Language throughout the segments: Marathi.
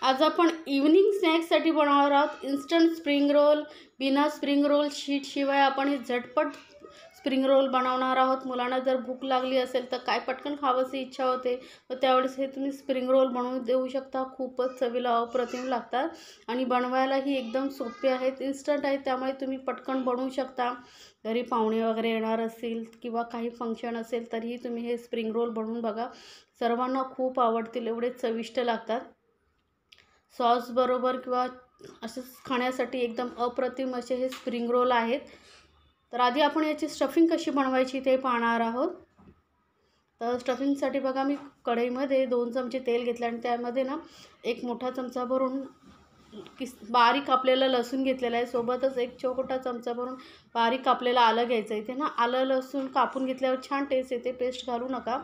आज आपण इव्हनिंग स्नॅक्ससाठी बनवणार आहोत इन्स्टंट स्प्रिंग रोल. बिना स्प्रिंग रोल शीट शिवाय आपण हे झटपट स्प्रिंग रोल बनवणार आहोत. मुलांना जर भूक लागली असेल तर काय पटकन खावंशी इच्छा होते, तर त्यावेळेस हे तुम्ही स्प्रिंग रोल बनवून देऊ शकता. खूपच चवीला अप्रतिम लागतात आणि बनवायलाही एकदम सोपे आहेत, इन्स्टंट आहेत, त्यामुळे तुम्ही पटकन बनवू शकता. घरी पाहुणे वगैरे येणार असतील किंवा काही फंक्शन असेल तरीही तुम्ही हे स्प्रिंग रोल बनवून बघा. सर्वांना खूप आवडतील, एवढे चविष्ट लागतात. सॉस बरोबर किंवा असंच खाण्यासाठी एकदम अप्रतिम असे हे स्प्रिंग रोल आहेत. तर आधी आपण याची स्टफिंग कशी बनवायची ते पाहणार आहोत. तर स्टफिंगसाठी बघा, मी कढईमध्ये 2 चमचे तेल घेतले आणि त्यामध्ये ना 1 मोठा चमचा भरून बारीक कापलेलं लसूण घेतलेलं आहे. सोबतच 1 छोटा चमचा भरून बारीक कापलेलं आलं घ्यायचं. इथे ना आलं लसूण कापून घेतल्यावर छान टेस्ट येते, पेस्ट घालू नका.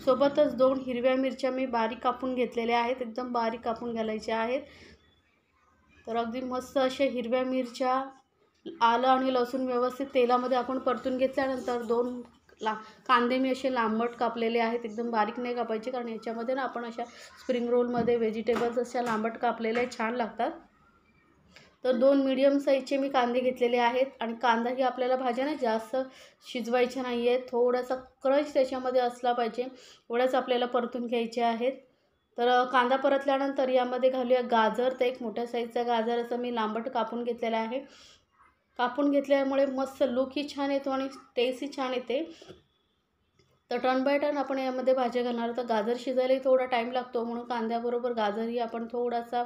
सोबतच 2 हिरव्या मिरच्या मी बारीक कापून घेतलेल्या आहेत, एकदम बारीक कापून घालायच्या आहेत. तर अगदी मस्त असे हिरव्या मिरच्या, आलं आणि लसूण व्यवस्थित तेलामध्ये आपण परतून घेतल्यानंतर 2 कांदे मी असे लांबट कापलेले आहेत. एकदम बारीक नाही कापायचे, कारण याच्यामध्ये ना आपण अशा स्प्रिंग रोलमध्ये व्हेजिटेबल्स अशा लांबट कापलेले छान लागतात. तर 2 मीडियम साईजचे मी कांदे घेतलेले आहेत आणि कांदाही आपल्याला भाज्या ना जास्त शिजवायच्या नाही आहेत, थोडासा क्रंच त्याच्यामध्ये असला पाहिजे, एवढ्याच आपल्याला परतून घ्यायचे आहेत. तर कांदा परतल्यानंतर यामध्ये घालूया गाजर. तर 1 मोठ्या साईजचा गाजर असं मी लांबट कापून घेतलेला आहे. कापून घेतल्यामुळे मस्त लुकही छान येतो आणि टेस्टही छान येते. तर टर्न बाय टर्न आपण यामध्ये भाज्या घालणार. तर गाजर शिजायलाही थोडा टाईम लागतो, म्हणून कांद्याबरोबर गाजरही आपण थोडासा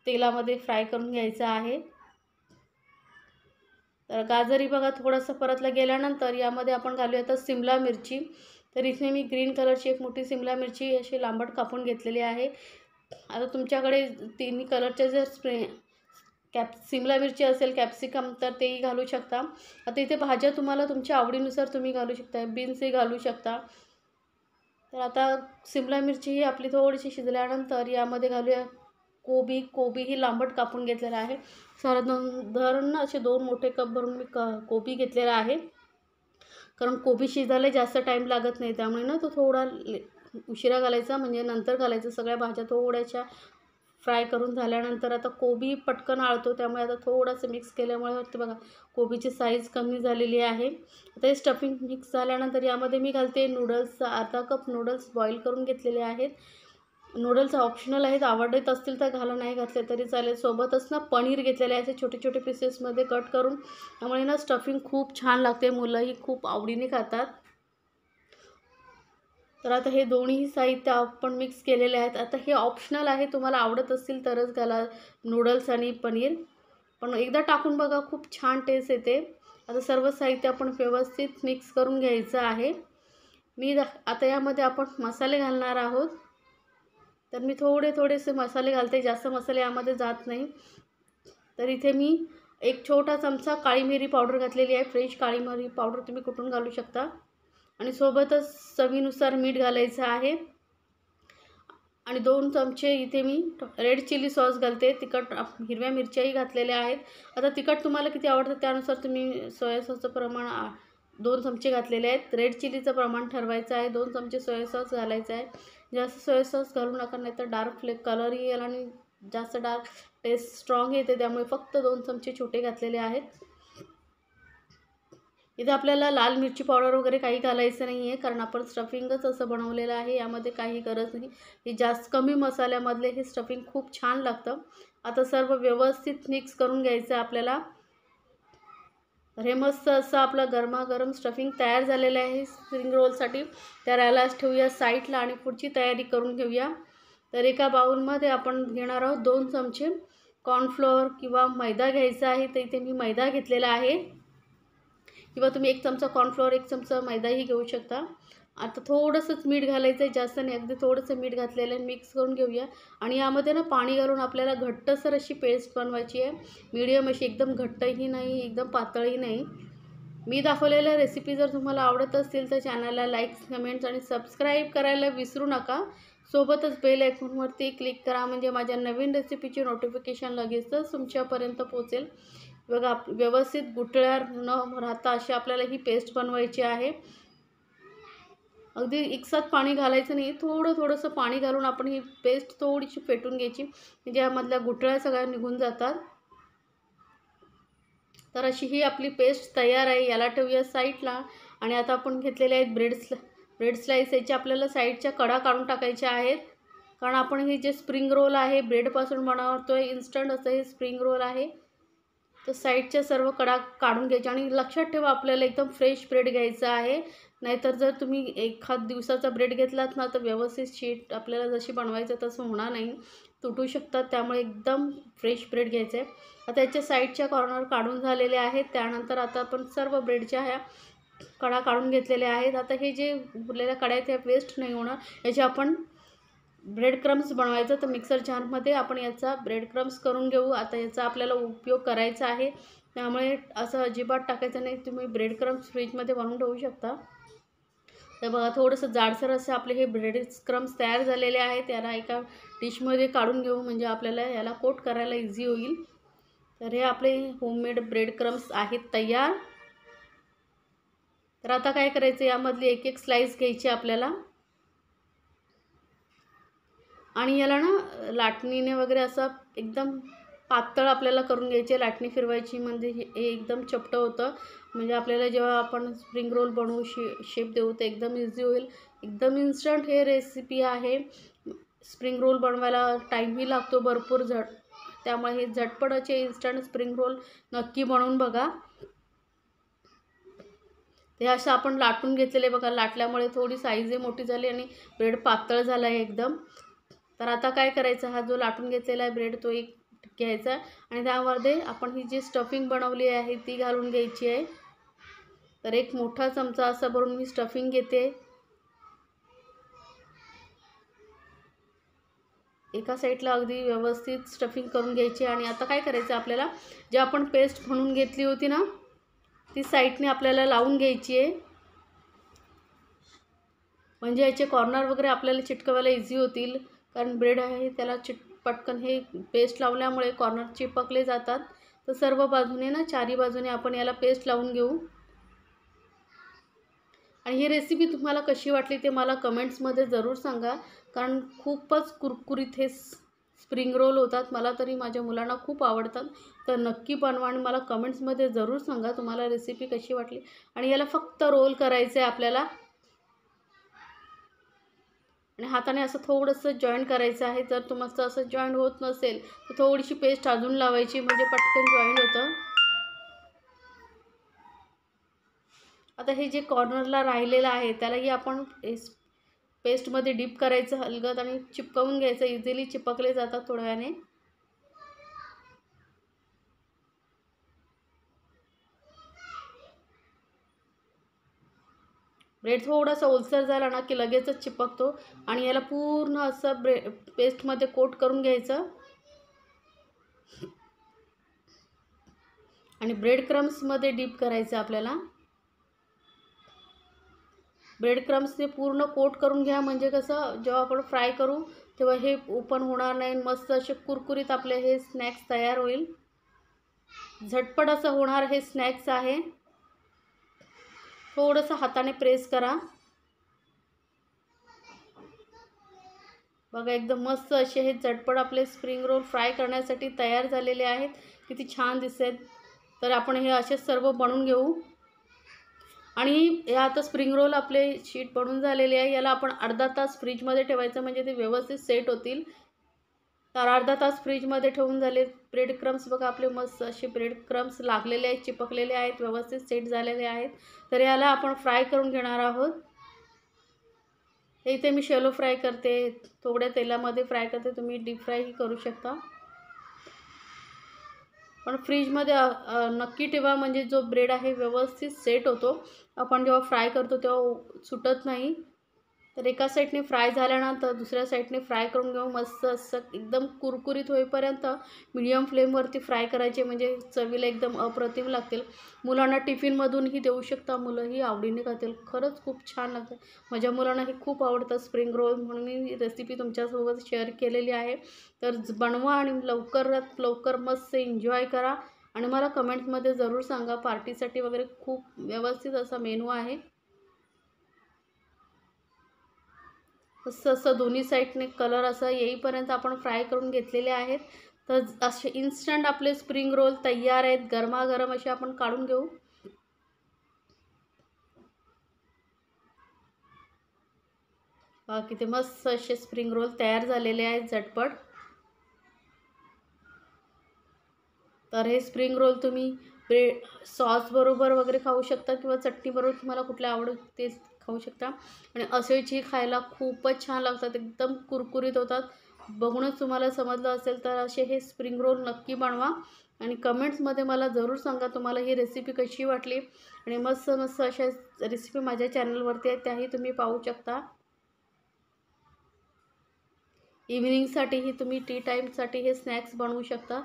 तेलामध्ये फ्राय करून घ्यायचा आहे. तर गाजरही बघा थोडंसं परतलं गेल्यानंतर यामध्ये आपण घालूया आता सिमला मिरची. तर इथे मी ग्रीन कलरची 1 मोठी सिमला मिरची अशी लांबट कापून घेतलेली आहे. आता तुमच्याकडे तिन्ही कलरचे जर सिमला मिरची असेल, कॅप्सिकम, तर तेही घालू शकता. आता इथे भाज्या तुम्हाला तुमच्या आवडीनुसार तुम्ही घालू शकता, बीन्सही घालू शकता. तर आता सिमला मिरची ही आपली थोडीशी शिजल्यानंतर यामध्ये घालूया कोबी ही लांबट कापून घेतलेला आहे. साधारण असे 2 मोठे कप भरून मी कोबी घेतलेला आहे, कारण कोबी शिजायला जास्त टाईम लागत नाही, त्यामुळे ना तो थोडा उशिरा घालायचा, म्हणजे नंतर घालायचं. सगळ्या भाज्या थोड्याशा फ्राय करून झाल्यानंतर आता कोबी पटकन आळतो, त्यामुळे आता थोडंसं मिक्स केल्यामुळे ते बघा कोबीची साईज कमी झालेली आहे. आता हे स्टफिंग मिक्स झाल्यानंतर यामध्ये मी घालते नूडल्स. अर्धा कप नूडल्स बॉईल करून घेतलेले आहेत. नूडल्स ऑप्शनल आहेत, आवडत असतील तर घाला, नाही घातले तरी चालेल. सोबतच ना पनीर घेतलेले आहे, असे छोटे छोटे पीसेसमध्ये कट करून. त्यामुळे ना स्टफिंग खूप छान लागते, मुलंही खूप आवडीने खातात. तर आता हे दोन्ही साहित्य आपण मिक्स केलेले आहेत. आता हे ऑप्शनल आहे, तुम्हाला आवडत असतील तरच घाला नूडल्स आणि पनीर, पण एकदा टाकून बघा, खूप छान टेस्ट येते. आता सर्व साहित्य आपण व्यवस्थित मिक्स करून घ्यायचं आहे. आता यामध्ये आपण मसाले घालणार आहोत. तर मी थोडेसे मसाले घालते, जास्त मसाले यामध्ये जात नाही. तर इथे मी 1 छोटा चमचा काळी मिरी पावडर घातलेली आहे. फ्रेश काळी मिरी पावडर तुम्ही कुठून घालू शकता. आणि सोबतच चवीनुसार मीठ घालायचं आहे. आणि 2 चमचे इथे मी रेड चिली सॉस घालते. तिखट हिरव्या मिरच्याही घातलेल्या आहेत. आता तिखट तुम्हाला किती आवडतं त्यानुसार तुम्ही सोया सॉसचं प्रमाण 2 चमचे घातलेले आहेत. रेड चिलीचं प्रमाण ठरवायचं आहे. 2 चमचे सोया सॉस घालायचं आहे. जास्त सोया सॉस घालू नका, नाही तर डार्क कलरही येईल आणि जास्त डार्क टेस्ट स्ट्रॉंग येते, त्यामुळे फक्त 2 चमचे छोटे घातलेले आहेत. इथे आपल्याला लाल मिरची पावडर वगैरे काही घालायचं नाही आहे, कारण आपण स्टफिंगच असं बनवलेलं आहे, यामध्ये काही गरज नाही. हे जास्त कमी मसाल्यामधले हे स्टफिंग खूप छान लागतं. आता सर्व व्यवस्थित मिक्स करून घ्यायचं आपल्याला. हे मस्त असं आपलं गरमागरम स्टफिंग तयार झालेलं आहे स्प्रिंग रोलसाठी. तर यालाच ठेवूया साईडला आणि पुढची तयारी करून घेऊया. तर एका बाउलमध्ये आपण घेणार आहोत 2 चमचे कॉर्नफ्लोअर किंवा मैदा घ्यायचा आहे. तर इथे मी मैदा घेतलेला आहे, किंवा तुम्ही 1 चमचा कॉर्नफ्लोअर 1 चमचा मैदाही घेऊ शकता. आता थोडंसंच मीठ घालायचं आहे, जास्त नाही, अगदी थोडंसं मीठ घातलेलं आहे. मिक्स करून घेऊया आणि यामध्ये ना पाणी घालून आपल्याला घट्टसर अशी पेस्ट बनवायची आहे. मीडियम अशी, एकदम घट्टही नाही, एकदम पातळही नाही. मी दाखवलेल्या रेसिपी जर तुम्हाला आवडत असतील तर चॅनलला लाईक, कमेंट्स आणि सबस्क्राईब करायला विसरू नका. सोबतच बेल आयकॉनवरती क्लिक करा, म्हणजे माझ्या नवीन रेसिपीची नोटिफिकेशन लगेचच तुमच्यापर्यंत पोहोचेल. बघा व्यवस्थित गुठळ्या न राहता अशी आपल्याला ही पेस्ट बनवायची आहे. अगदी एकसाथ पाणी घालायचं नाही, थोडंसं पाणी घालून आपण ही पेस्ट थोडीशी फेटून घ्यायची, म्हणजे यामधल्या गुठळ्या सगळ्या निघून जातात. तर अशी ही आपली पेस्ट तयार आहे. याला ठेवूया साईडला. आणि आता आपण घेतलेले आहेत ब्रेड स्लाईस. याची आपल्याला साईडच्या कडा काढून टाकायच्या आहेत, कारण आपण हे जे स्प्रिंग रोल आहे ब्रेडपासून बनवतोय, इन्स्टंट असं हे स्प्रिंग रोल आहे. तर साईडच्या सर्व कडा काढून घ्यायच्या. आणि लक्षात ठेवा आपल्याला एकदम फ्रेश ब्रेड घ्यायचा आहे, नाहीतर जर तुम्ही एखाद दिवसाचा ब्रेड घेतलात ना तर व्यवस्थित शीट आपल्याला जशी बनवायचं तसं होणार नाही, तुटू शकतात. त्यामुळे एकदम फ्रेश ब्रेड घ्यायचं आहे. आता याच्या साईडच्या कॉर्नर काढून झालेले आहेत. त्यानंतर आता आपण सर्व ब्रेडच्या ह्या कडा काढून घेतलेल्या आहेत. आता हे जे उरलेल्या कडा आहेत त्या वेस्ट नाही होणार, याचे आपण ब्रेड क्रम्स बनवायचं. तर मिक्सर जारमध्ये आपण याचा ब्रेड क्रम्स करून घेऊ. आता याचा आपल्याला उपयोग करायचा आहे, त्यामुळे असं अजिबात टाकायचं नाही. तुम्ही ब्रेड क्रम्स फ्रीजमध्ये बनवून ठेवू शकता. तर बघा थोडंसं जाडसर असे आपले हे ब्रेड क्रम्स तयार झालेले आहेत. याला एका डिशमध्ये काढून घेऊ, म्हणजे आपल्याला याला कोट करायला इझी होईल. तर हे आपले होममेड ब्रेड क्रम्स आहेत तयार. तर आता काय करायचं, यामधली एक एक स्लाईस घ्यायची आपल्याला आणि याला ना लाटणीने वगैरे असं एकदम पातळ आपल्याला करून घ्यायचे. लाटणी फिरवायची म्हणजे हे एकदम चपटं होतं, म्हणजे आपल्याला जेव्हा आपण स्प्रिंग रोल बनवू शेप देऊ तर एकदम इझी होईल. एकदम इन्स्टंट हे रेसिपी आहे. स्प्रिंग रोल बनवायला टाईमही लागतो भरपूर त्यामुळे हे झटपटचे इन्स्टंट स्प्रिंग रोल नक्की बनवून बघा. ते असं आपण लाटून घेतलेले बघा, लाटल्यामुळे थोडी साईजही मोठी झाली आणि ब्रेड पातळ झाला आहे एकदम. तर आता काय करायचं, हा जो लाटून घेतलेला आहे ब्रेड तो एक घ्यायचा आणि त्यामध्ये आपण ही जी स्टफिंग बनवली आहे ती घालून घ्यायची आहे. तर एक मोठा चमचा असा भरून मी स्टफिंग घेते. एका साईडला अगदी व्यवस्थित स्टफिंग करून घ्यायची. आणि आता काय करायचं, आपल्याला जे आपण पेस्ट बनवून घेतली होती ना ती साईडने आपल्याला लावून घ्यायची आहे, म्हणजे याचे कॉर्नर वगैरे आपल्याला चिटकवायला इझी होतील. कारण ब्रेड आहे त्याला पटकन हे पेस्ट लावल्यामुळे कॉर्नर चिपकले जातात. तर सर्व बाजूने ना चारी बाजूने आपण याला पेस्ट लावून घेऊ. आणि ही रेसिपी तुम्हाला कशी वाटली ते मला कमेंट्समध्ये ज़रूर सांगा, कारण खूपच कुरकुरीत हे स्प्रिंग रोल होतात. मला तरी माझ्या मुलांना खूप आवडतात. तर नक्की बनवा आणि मला कमेंट्समध्ये ज़रूर सांगा तुम्हाला रेसिपी कशी वाटली. आणि याला फक्त रोल करायचं आहे आपल्याला आणि हाताने असं थोडंसं जॉईन करायचं आहे. जर तुम्हाला असं जॉईन होत नसेल तर थोडीशी पेस्ट अजून लावायची, म्हणजे पटकन जॉईन होतं. आता हे जे कॉर्नरला राहिलेलं आहे त्यालाही आपण पेस्टमध्ये डीप करायचं हलगत आणि चिपकवून घ्यायचं. इझिली चिपकले जातात थोड्या वेळाने. ब्रेड थोडासा ओलसर झाला ना की लगेचच चिपकतो. आणि याला पूर्ण असं पेस्टमध्ये कोट करून घ्यायचं आणि ब्रेड क्रम्समध्ये डीप करायचं आपल्याला. ब्रेड क्रम्सने पूर्ण कोट करून घ्या, म्हणजे कसं जेव्हा आपण फ्राय करू तेव्हा हे ओपन होणार नाही. मस्त असे कुरकुरीत आपले हे स्नॅक्स तयार होईल. झटपट असं होणार हे स्नॅक्स आहे. थोडंसं हाताने प्रेस करा. बघा एकदम मस्त असे हे झटपट आपले स्प्रिंग रोल फ्राय करण्यासाठी तयार झालेले आहेत. किती छान दिसतात. तर आपण हे असे सर्व बनवून घेऊ. आणि या आता स्प्रिंग रोल आपले शीट बनून झालेले आहे. याला आपण अर्धा तास फ्रीजमध्ये ठेवायचं, म्हणजे ते व्यवस्थित सेट होतील. तर अर्धा तास फ्रीजमध्ये ठेवून झाले. ब्रेड क्रम्स बघा आपले मस्त असे ब्रेड क्रम्स लागलेले आहेत, चिपकलेले आहेत, व्यवस्थित सेट झालेले आहेत. तर याला आपण फ्राय करून घेणार आहोत. इथे मी शॅलो फ्राय करते, थोड्या तेलामध्ये फ्राय करते. तुम्ही डीप फ्रायही करू शकता, पण फ्रीजमध्ये नक्की ठेवा, म्हणजे जो ब्रेड आहे व्यवस्थित सेट होतो. आपण जेव्हा फ्राय करतो तेव्हा सुटत नाही. तर एका साईडने फ्राय झाल्यानंतर दुसऱ्या साईडने फ्राय करून घेऊ. मस्त असं एकदम कुरकुरीत होईपर्यंत मीडियम फ्लेमवरती फ्राय करायचे, म्हणजे चवीला एकदम अप्रतिम लागतील. मुलांना टिफिनमधूनही देऊ शकता, मुलंही आवडीने खातील. खरंच खूप छान लागतं. माझ्या मुलांनाही खूप आवडतं स्प्रिंग रोल, म्हणून मी रेसिपी तुमच्यासोबत शेअर केलेली आहे. तर बनवा आणि लवकरात लवकर मस्त एन्जॉय करा. आणि मला कमेंट्समध्ये ज़रूर सांगा. पार्टीसाठी वगैरे खूप व्यवस्थित असा मेनू आहे. असं दोन्ही साईडने कलर असं येईपर्यंत आपण फ्राय करून घेतलेले आहेत. तर असे इन्स्टंट आपले स्प्रिंग रोल तयार आहेत. गरमागरम असे आपण काढून घेऊ. किती मस्त असे स्प्रिंग रोल तयार झालेले आहेत झटपट. तर हे स्प्रिंग रोल तुम्ही ब्रेड सॉस बरोबर वगैरे खाऊ शकता किंवा चटणी बरोबर तुम्हाला कुठले आवडत ते खाऊ शकता. आणि असेची खायला खूपच छान लागतात, एकदम कुरकुरीत होतात. बघूनच तुम्हाला समजलं असेल तर असे हे स्प्रिंग रोल नक्की बनवा आणि कमेंट्समध्ये मला जरूर सांगा तुम्हाला ही रेसिपी कशी वाटली. आणि मस्त मस्त अशा रेसिपी माझ्या चॅनलवरती आहेत, त्याही तुम्ही पाहू शकता. इव्हिनिंगसाठीही तुम्ही टी टाईमसाठी हे स्नॅक्स बनवू शकता.